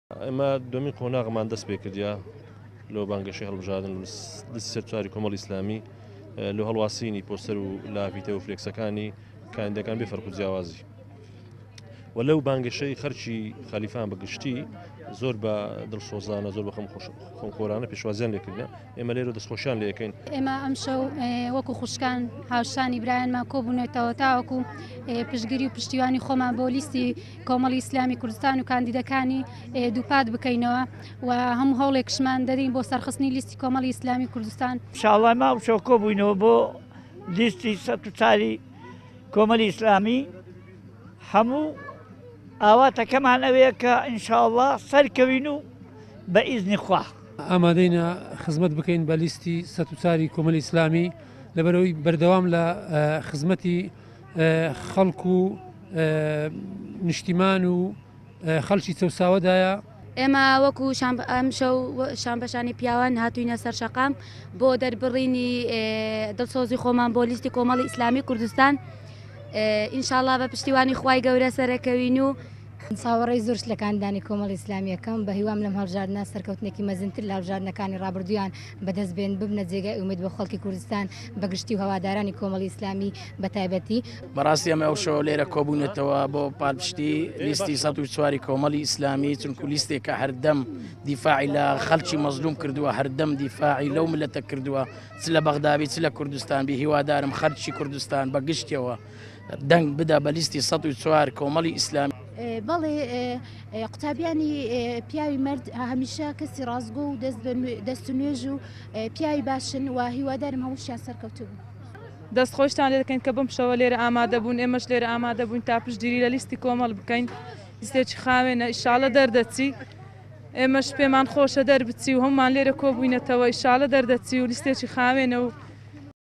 ئێمە دومین قۆناغمان دەست پێ کردیا لەو بانگەشەی هەڵبژاردن دەستی سەرچاری کۆمەڵی ئیسلامی لە هەڵواسینی پۆستەر و لاڤیتە و فلێکسەکانی کاندەکان بێ فەرق و جیاوازی و لەو بانگەشەی خەرچی خەلیفان بەگشتی زۆر بە دڵسۆزانە زۆر بە خۆمخۆرانە پێشوازیان لێکردە ئێمە لێرە دەستخۆشیان لێەکەین. ئێمە ئەم شەو وەکو خوشکان هاوشانی برایانمان کۆبوونێتەوە تاوەکو پشتگیری و پشتیوانی خۆمان بۆ لیستی کۆمەڵی ئیسلامی کوردستان و کاندیدەکانی دووپات بکەینەوە و هەموو هەوڵێکشمان دەدەین بۆ سەرخستنی لیستی کۆمەڵی ئیسلامی کوردستان. ئینشاڵڵا ماو شەو کۆبووینەوە بۆ لیستی ١04 کۆمەڵی ئیسلامی هەموو ئاواتەکەمان ئەوەیە کە ئینشاءڵڵا سەرکەوین و بە ئیزنی خوا ئامادەینە خزمەت بکەین بە لیستی ١04 کۆمەڵی ئیسلامی لەبەرەوەی بەردەوام لە خزمەتی خەڵک و نیشتیمان و خەڵکی چەساوەدایە. ئێمە وەکو ئەم شەو شانبەشانی پیاوان هاتوینە سەر شەقام بۆ دەربڕینی دڵسۆزی خۆمان بۆ لیستی کۆمەڵی ئیسلامی کوردستان. ئینشاءڵڵا بە پشتیوانی خوای گەورە سەرەکەوین و چاوەڕێی زۆرش لە کاندانی کۆمەڵی ئیسلامیەکەم بە هیوام لەم هەڵبژاردنە سەرکەوتنێکی مەزنتر لە هەڵبژاردنەکانی ڕابردوویان بەدەست بێن ببنە جێگای ئومید بە خەڵکی کوردستان بەگشتی و هەوادارانی کۆمەڵی ئیسلامی بە تایبەتی. بەڕاستی ئەمە ئەو شەوە لێرە کۆبوونێتەوە بۆ پاڵپشتی لیستی ١04 کۆمەڵی ئیسلامی چونکو لیستێکە هەردەم دیفاعی لە خەڵکی مەزلوم کردووە هەردەم دیفاعی لەو ملەتە کردووە چ لە بەغدابی چ لە کوردستان بی هیوادارم خەرچی کوردستان بەگشتیەوە دەنگ بدا بە لیستی ١04 کۆمەڵی ئیسلامی. بەڵێ قوتابیانی پیاوی مرد هەمیشە کەسی ڕازگۆ و دەست و نوێژ و پیاوی باشن و هیوادارم هەمووشیان سەرکەوتوو بوون. دەستخۆشتان لێ دەکەین کە بم شەوە لێرە ئامادە بوون ئێمەش لێرە ئامادە بووین تا پشتگیری لە لیستی کۆمەڵ بکەین لیستێکی خاوێنە ئیشاڵە دەردەچی ئێمەش پێمان خۆشە دەربچی و هەمومان لێرە کۆبووینەتەوە ئیشاڵە دەردەچی و لیستێکی خاوێنە و